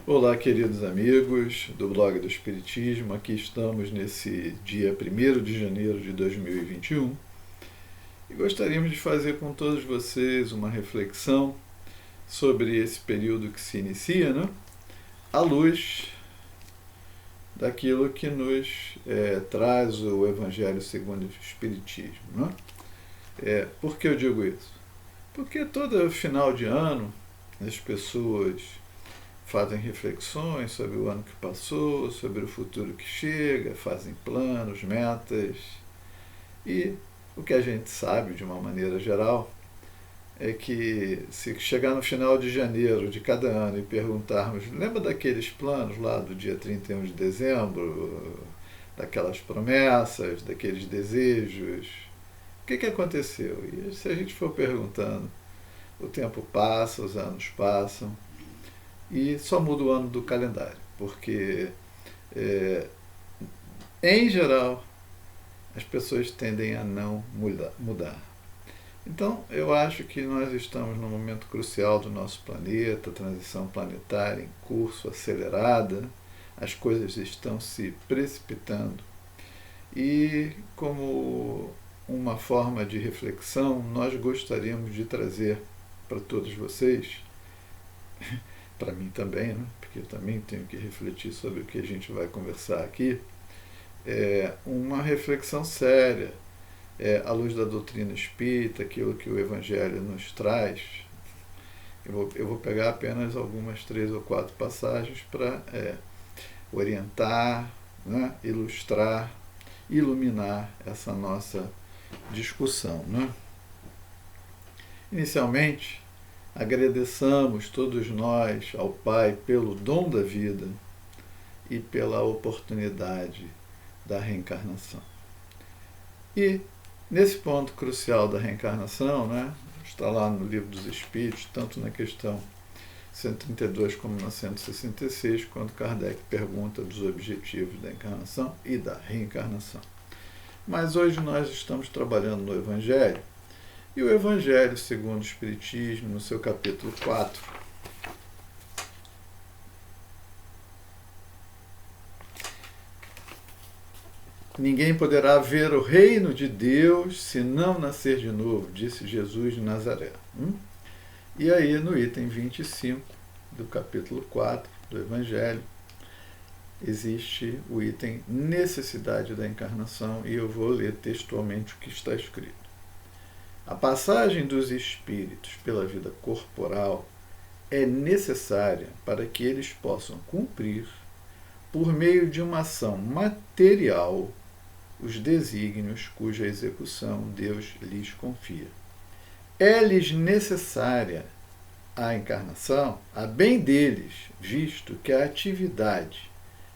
Olá, queridos amigos do blog do Espiritismo. Aqui estamos nesse dia 1º de janeiro de 2021 e gostaríamos de fazer com todos vocês uma reflexão sobre esse período que se inicia, né? À luz daquilo que nos traz o Evangelho segundo o Espiritismo. Né? Por que eu digo isso? Porque todo final de ano as pessoas fazem reflexões sobre o ano que passou, sobre o futuro que chega, fazem planos, metas. E o que a gente sabe, de uma maneira geral, é que se chegar no final de janeiro de cada ano e perguntarmos, lembra daqueles planos lá do dia 31 de dezembro, daquelas promessas, daqueles desejos, o que aconteceu? E se a gente for perguntando, o tempo passa, os anos passam, e só muda o ano do calendário, porque, em geral, as pessoas tendem a não mudar. Então, eu acho que nós estamos num momento crucial do nosso planeta, transição planetária em curso, acelerada, as coisas estão se precipitando. E, como uma forma de reflexão, nós gostaríamos de trazer para todos vocês, para mim também, né? Porque eu também tenho que refletir sobre o que a gente vai conversar aqui, uma reflexão séria, à luz da doutrina espírita, aquilo que o Evangelho nos traz. Eu vou pegar apenas algumas 3 ou 4 passagens para orientar, né, ilustrar, iluminar essa nossa discussão. Né? Inicialmente, agradeçamos todos nós ao Pai pelo dom da vida e pela oportunidade da reencarnação. E nesse ponto crucial da reencarnação, né, está lá no Livro dos Espíritos, tanto na questão 132 como na 166, quando Kardec pergunta dos objetivos da encarnação e da reencarnação. Mas hoje nós estamos trabalhando no Evangelho, e o Evangelho segundo o Espiritismo, no seu capítulo 4, ninguém poderá ver o reino de Deus se não nascer de novo, disse Jesus de Nazaré. E aí, no item 25 do capítulo 4 do Evangelho, existe o item necessidade da encarnação, e eu vou ler textualmente o que está escrito. A passagem dos espíritos pela vida corporal é necessária para que eles possam cumprir, por meio de uma ação material, os desígnios cuja execução Deus lhes confia. É-lhes necessária a encarnação, a bem deles, visto que a atividade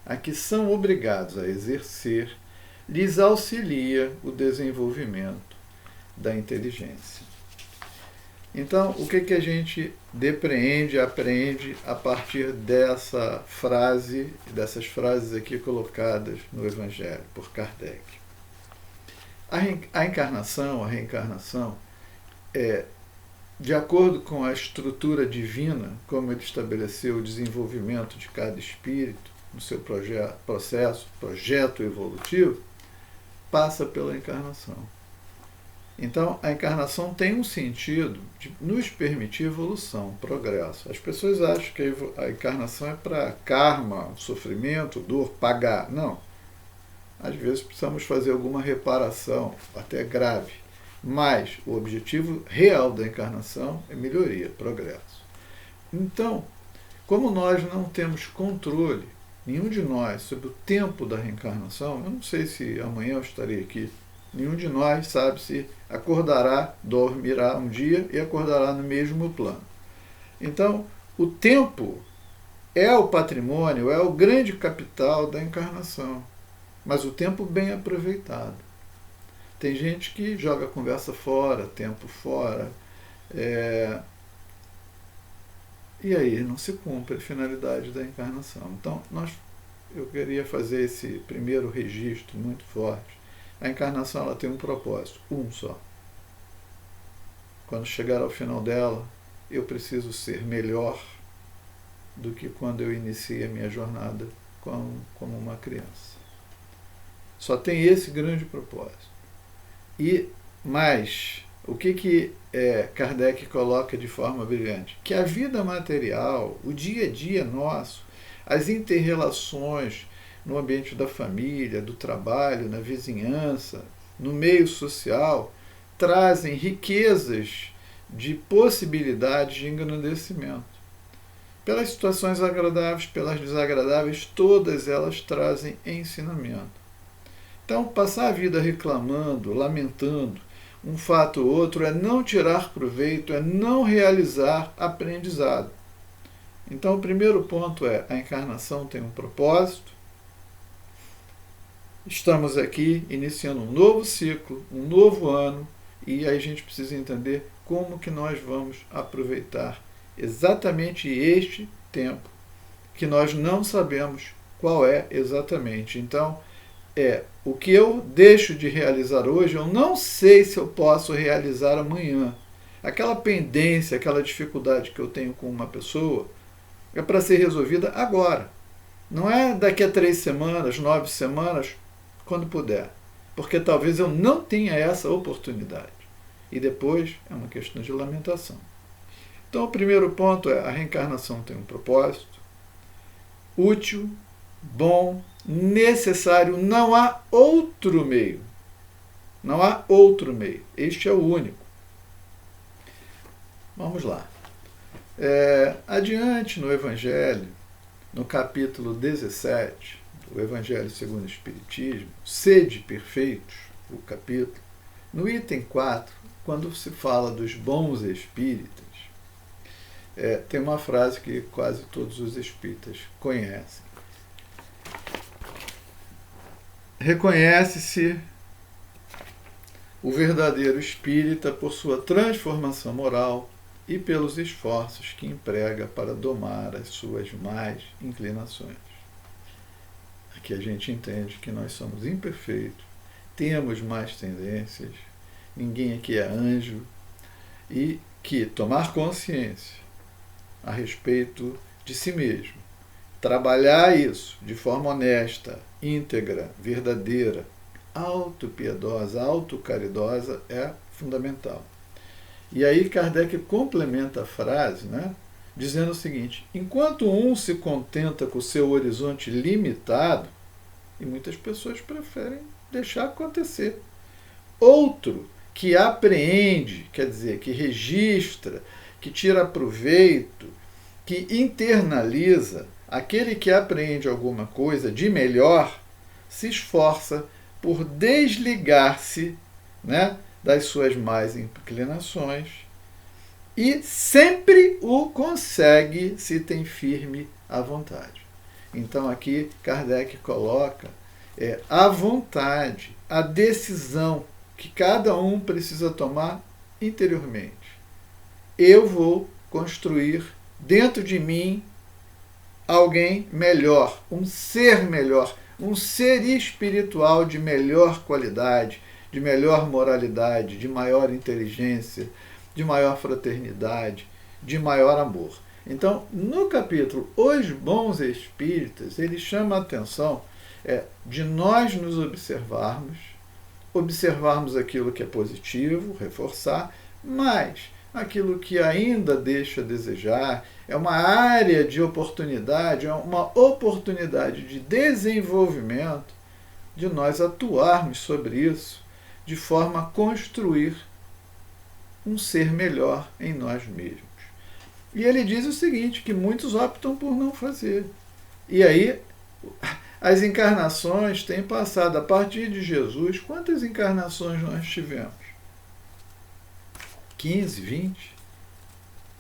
a que são obrigados a exercer lhes auxilia o desenvolvimento da inteligência. Então, o que a gente depreende, aprende a partir dessa frase, dessas frases aqui colocadas no Evangelho por Kardec? A encarnação, a reencarnação, de acordo com a estrutura divina, como ele estabeleceu o desenvolvimento de cada espírito no seu projeto evolutivo, passa pela encarnação. Então, a encarnação tem um sentido de nos permitir evolução, progresso. As pessoas acham que a encarnação é para karma, sofrimento, dor, pagar. Não. Às vezes precisamos fazer alguma reparação, até grave. Mas o objetivo real da encarnação é melhoria, progresso. Então, como nós não temos controle, nenhum de nós, sobre o tempo da reencarnação, eu não sei se amanhã eu estarei aqui, nenhum de nós sabe se acordará, dormirá um dia e acordará no mesmo plano. Então, o tempo é o patrimônio, é o grande capital da encarnação, mas o tempo bem aproveitado. Tem gente que joga a conversa fora, tempo fora, e aí não se cumpre a finalidade da encarnação. Então, eu queria fazer esse primeiro registro muito forte. A encarnação ela tem um propósito, um só. Quando chegar ao final dela, eu preciso ser melhor do que quando eu iniciei a minha jornada como uma criança. Só tem esse grande propósito. E mais, o que Kardec coloca de forma brilhante? Que a vida material, o dia a dia nosso, as inter-relações no ambiente da família, do trabalho, na vizinhança, no meio social, trazem riquezas de possibilidades de engrandecimento. Pelas situações agradáveis, pelas desagradáveis, todas elas trazem ensinamento. Então, passar a vida reclamando, lamentando um fato ou outro é não tirar proveito, é não realizar aprendizado. Então, o primeiro ponto é: a encarnação tem um propósito. Estamos aqui iniciando um novo ciclo, um novo ano, e aí a gente precisa entender como que nós vamos aproveitar exatamente este tempo, que nós não sabemos qual é exatamente. Então, o que eu deixo de realizar hoje, eu não sei se eu posso realizar amanhã. Aquela pendência, aquela dificuldade que eu tenho com uma pessoa, é para ser resolvida agora. Não é daqui a 3 semanas, 9 semanas, quando puder. Porque talvez eu não tenha essa oportunidade. E depois é uma questão de lamentação. Então, o primeiro ponto é: a reencarnação tem um propósito útil, bom, necessário. Não há outro meio. Não há outro meio. Este é o único. Vamos lá. Adiante no Evangelho, no capítulo 17, do Evangelho segundo o Espiritismo, Sede Perfeitos, o capítulo, no item 4, quando se fala dos bons espíritas, tem uma frase que quase todos os espíritas conhecem. Reconhece-se o verdadeiro espírita por sua transformação moral e pelos esforços que emprega para domar as suas más inclinações. Aqui a gente entende que nós somos imperfeitos, temos más tendências, ninguém aqui é anjo, e que tomar consciência a respeito de si mesmo, trabalhar isso de forma honesta, íntegra, verdadeira, autopiedosa, autocaridosa é fundamental. E aí Kardec complementa a frase, dizendo o seguinte: enquanto um se contenta com o seu horizonte limitado, e muitas pessoas preferem deixar acontecer, outro que apreende, quer dizer, que registra, que tira proveito, que internaliza, aquele que apreende alguma coisa de melhor, se esforça por desligar-se, das suas más inclinações e sempre o consegue se tem firme à vontade. Então aqui Kardec coloca a vontade, a decisão que cada um precisa tomar interiormente. Eu vou construir dentro de mim alguém melhor, um ser espiritual de melhor qualidade, de melhor moralidade, de maior inteligência, de maior fraternidade, de maior amor. Então, no capítulo Os Bons Espíritas, ele chama a atenção de nós nos observarmos aquilo que é positivo, reforçar, mas aquilo que ainda deixa a desejar, é uma área de oportunidade, é uma oportunidade de desenvolvimento, de nós atuarmos sobre isso, de forma a construir um ser melhor em nós mesmos. E ele diz o seguinte, que muitos optam por não fazer. E aí, as encarnações têm passado, a partir de Jesus, quantas encarnações nós tivemos? 15, 20?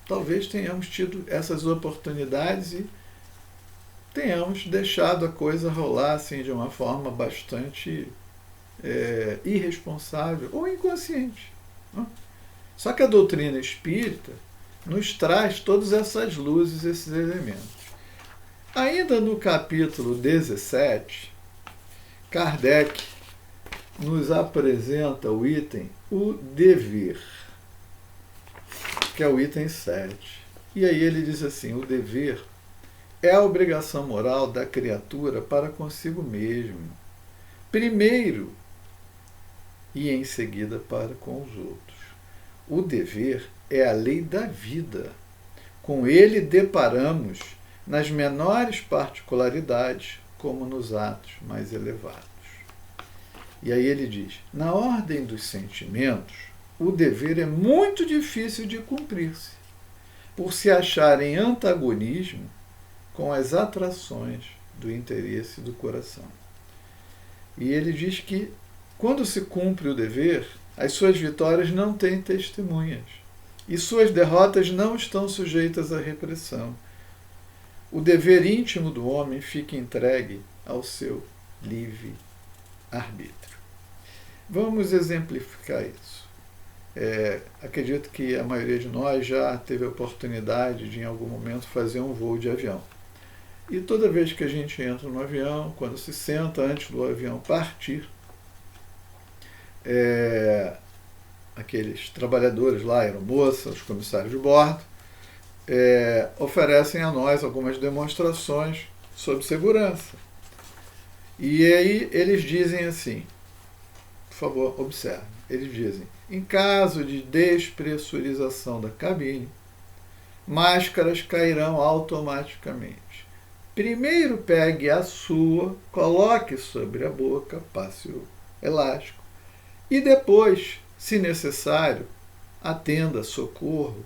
Talvez tenhamos tido essas oportunidades e tenhamos deixado a coisa rolar assim, de uma forma bastante irresponsável ou inconsciente. Só que a doutrina espírita nos traz todas essas luzes, esses elementos. Ainda no capítulo 17, Kardec nos apresenta o item o dever, que é o item 7. E aí ele diz assim: o dever é a obrigação moral da criatura para consigo mesmo, primeiro e em seguida para com os outros. O dever é a lei da vida. Com ele deparamos nas menores particularidades, como nos atos mais elevados. E aí ele diz, na ordem dos sentimentos, o dever é muito difícil de cumprir-se, por se achar em antagonismo com as atrações do interesse do coração. E ele diz que, quando se cumpre o dever, as suas vitórias não têm testemunhas, e suas derrotas não estão sujeitas à repressão. O dever íntimo do homem fica entregue ao seu livre-arbítrio. Vamos exemplificar isso. Acredito que a maioria de nós já teve a oportunidade de, em algum momento, fazer um voo de avião. E toda vez que a gente entra no avião, quando se senta antes do avião partir, aqueles trabalhadores lá, aeromoças, os comissários de bordo, oferecem a nós algumas demonstrações sobre segurança. E aí eles dizem assim, por favor, observe, eles dizem, em caso de despressurização da cabine, máscaras cairão automaticamente. Primeiro pegue a sua, coloque sobre a boca, passe o elástico, e depois, se necessário, atenda, socorra,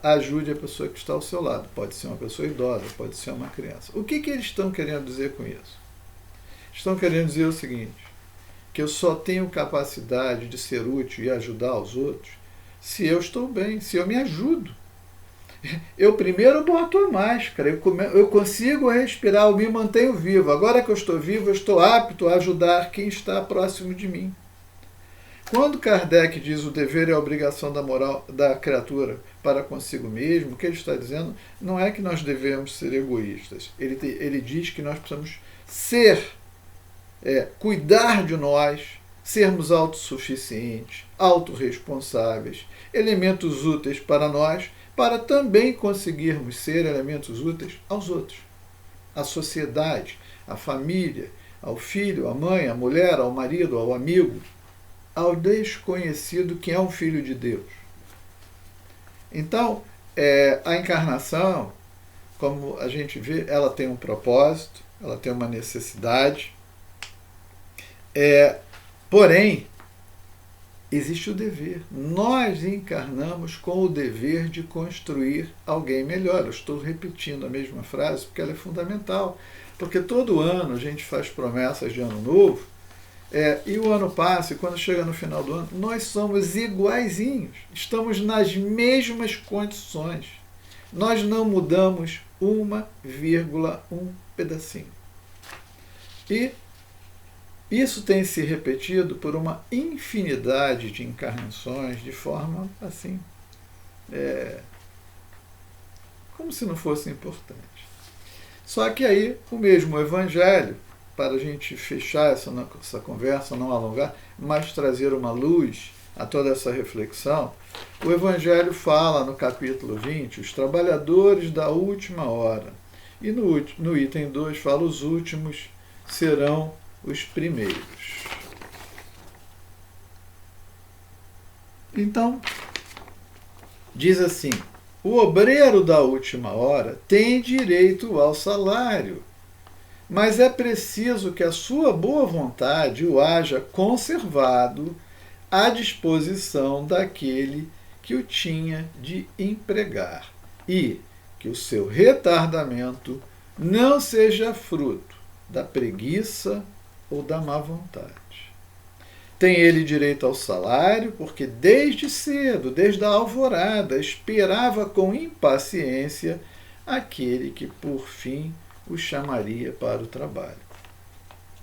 ajude a pessoa que está ao seu lado. Pode ser uma pessoa idosa, pode ser uma criança. O que eles estão querendo dizer com isso? Estão querendo dizer o seguinte, que eu só tenho capacidade de ser útil e ajudar os outros se eu estou bem, se eu me ajudo. Eu primeiro boto a máscara, eu consigo respirar, eu me mantenho vivo. Agora que eu estou vivo, eu estou apto a ajudar quem está próximo de mim. Quando Kardec diz o dever é a obrigação da moral da criatura para consigo mesmo, o que ele está dizendo não é que nós devemos ser egoístas. Ele diz que nós precisamos cuidar de nós, sermos autossuficientes, autorresponsáveis, elementos úteis para nós, para também conseguirmos ser elementos úteis aos outros, à sociedade, à família, ao filho, à mãe, à mulher, ao marido, ao amigo, ao desconhecido que é um filho de Deus. Então, a encarnação, como a gente vê, ela tem um propósito, ela tem uma necessidade, porém, existe o dever. Nós encarnamos com o dever de construir alguém melhor. Eu estou repetindo a mesma frase porque ela é fundamental. Porque todo ano a gente faz promessas de ano novo, e o ano passa, e quando chega no final do ano, nós somos iguaizinhos. Estamos nas mesmas condições. Nós não mudamos 1,1 pedacinho. E isso tem se repetido por uma infinidade de encarnações, de forma assim, como se não fosse importante. Só que aí o mesmo Evangelho, para a gente fechar essa conversa, não alongar, mas trazer uma luz a toda essa reflexão, o Evangelho fala no capítulo 20, os trabalhadores da última hora. E no item 2 fala, os últimos serão os primeiros. Então, diz assim, o obreiro da última hora tem direito ao salário, mas é preciso que a sua boa vontade o haja conservado à disposição daquele que o tinha de empregar e que o seu retardamento não seja fruto da preguiça ou da má vontade. Tem ele direito ao salário, porque desde cedo, desde a alvorada, esperava com impaciência aquele que, por fim, o chamaria para o trabalho.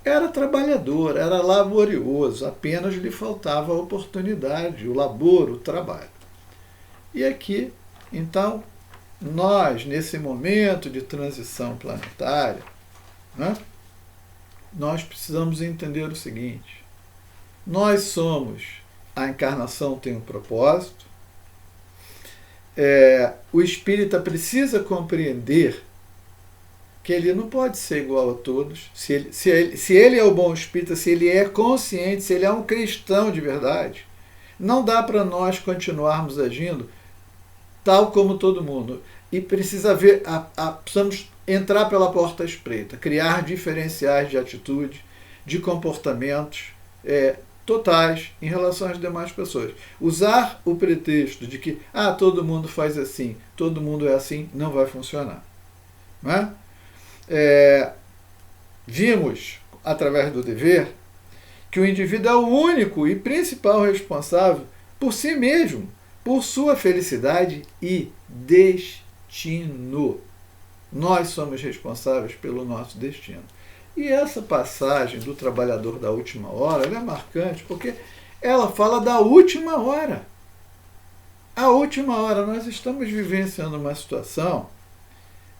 Era trabalhador, era laborioso, apenas lhe faltava a oportunidade, o labor, o trabalho. E aqui, então, nós, nesse momento de transição planetária, nós precisamos entender o seguinte, nós somos, a encarnação tem um propósito, o espírita precisa compreender que ele não pode ser igual a todos. Se ele é o bom espírita, se ele é consciente, se ele é um cristão de verdade, não dá para nós continuarmos agindo tal como todo mundo. E precisa ver, precisamos entrar pela porta estreita, criar diferenciais de atitude, de comportamentos totais em relação às demais pessoas. Usar o pretexto de que todo mundo faz assim, todo mundo é assim, não vai funcionar. Não é? Vimos, através do dever, que o indivíduo é o único e principal responsável por si mesmo, por sua felicidade e destino. Nós somos responsáveis pelo nosso destino. E essa passagem do trabalhador da última hora, ela é marcante porque ela fala da última hora. A última hora, nós estamos vivenciando uma situação,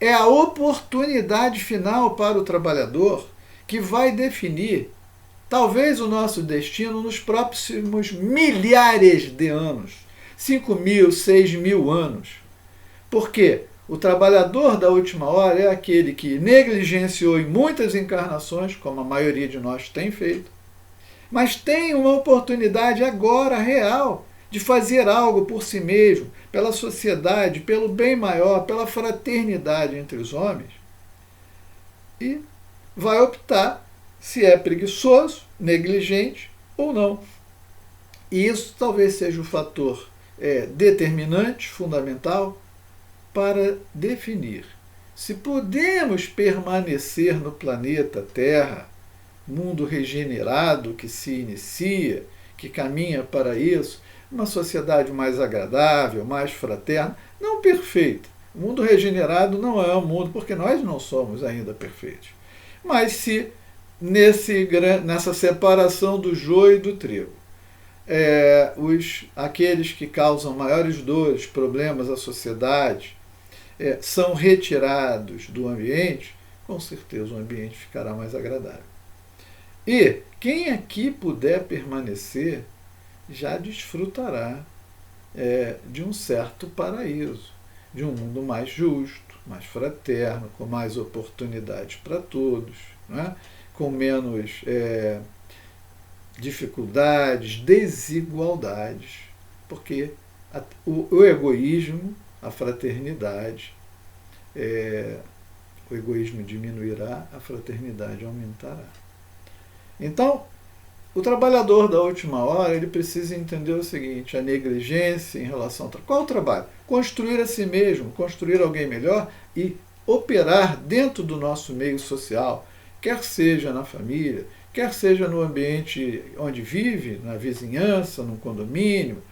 é a oportunidade final para o trabalhador que vai definir talvez o nosso destino nos próximos milhares de anos, 5.000, 6.000 anos. Por quê? O trabalhador da última hora é aquele que negligenciou em muitas encarnações, como a maioria de nós tem feito, mas tem uma oportunidade agora real de fazer algo por si mesmo, pela sociedade, pelo bem maior, pela fraternidade entre os homens, e vai optar se é preguiçoso, negligente ou não. E isso talvez seja o fator determinante, fundamental, para definir se podemos permanecer no planeta Terra, mundo regenerado que se inicia, que caminha para isso, uma sociedade mais agradável, mais fraterna, não perfeita. O mundo regenerado não é um mundo, porque nós não somos ainda perfeitos. Mas se nessa separação do joio e do trigo, aqueles que causam maiores dores, problemas à sociedade, são retirados do ambiente, com certeza o ambiente ficará mais agradável. E quem aqui puder permanecer já desfrutará de um certo paraíso, de um mundo mais justo, mais fraterno, com mais oportunidades para todos, né? Com menos dificuldades, desigualdades, porque o egoísmo, a fraternidade, o egoísmo diminuirá, a fraternidade aumentará. Então, o trabalhador da última hora, ele precisa entender o seguinte: a negligência em relação ao qual o trabalho? Construir a si mesmo, construir alguém melhor e operar dentro do nosso meio social, quer seja na família, quer seja no ambiente onde vive, na vizinhança, no condomínio,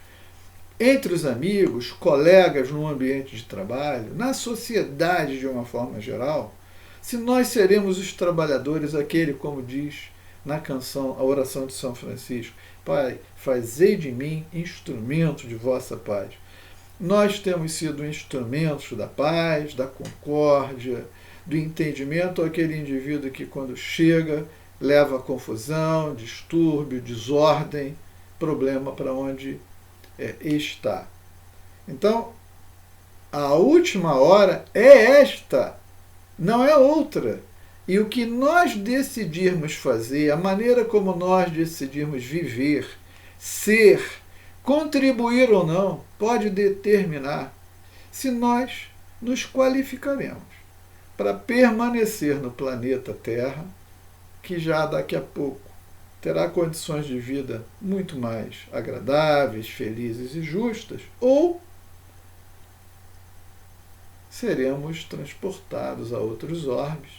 entre os amigos, colegas no ambiente de trabalho, na sociedade de uma forma geral. Se nós seremos os trabalhadores, aquele, como diz na canção, a oração de São Francisco, Pai, fazei de mim instrumento de vossa paz. Nós temos sido instrumentos da paz, da concórdia, do entendimento àquele indivíduo que, quando chega, leva a confusão, distúrbio, desordem, problema para onde está. Então, a última hora é esta, não é outra. E o que nós decidirmos fazer, a maneira como nós decidirmos viver, ser, contribuir ou não, pode determinar se nós nos qualificaremos para permanecer no planeta Terra, que já daqui a pouco terá condições de vida muito mais agradáveis, felizes e justas, ou seremos transportados a outros orbes,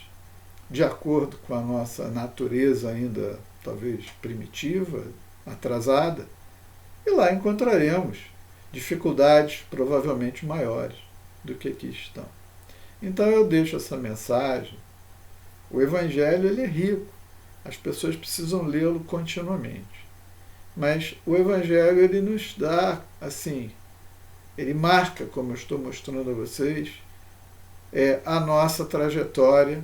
de acordo com a nossa natureza ainda talvez primitiva, atrasada, e lá encontraremos dificuldades provavelmente maiores do que aqui estão. Então eu deixo essa mensagem. O Evangelho, ele é rico, as pessoas precisam lê-lo continuamente. Mas o Evangelho, ele nos dá, assim, ele marca, como eu estou mostrando a vocês, a nossa trajetória,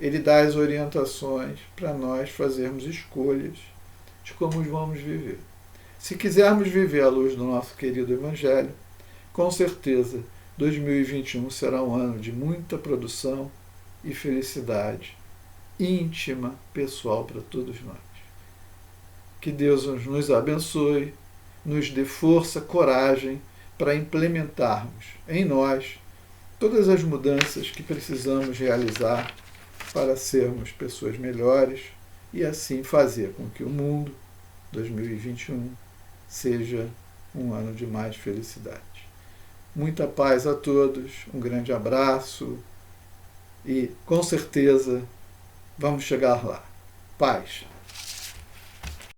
ele dá as orientações para nós fazermos escolhas de como vamos viver. Se quisermos viver à luz do nosso querido Evangelho, com certeza 2021 será um ano de muita produção, e felicidade íntima, pessoal para todos nós. Que Deus nos abençoe, nos dê força, coragem para implementarmos em nós todas as mudanças que precisamos realizar para sermos pessoas melhores e assim fazer com que o mundo 2021 seja um ano de mais felicidade. Muita paz a todos, um grande abraço e, com certeza, vamos chegar lá. Paz.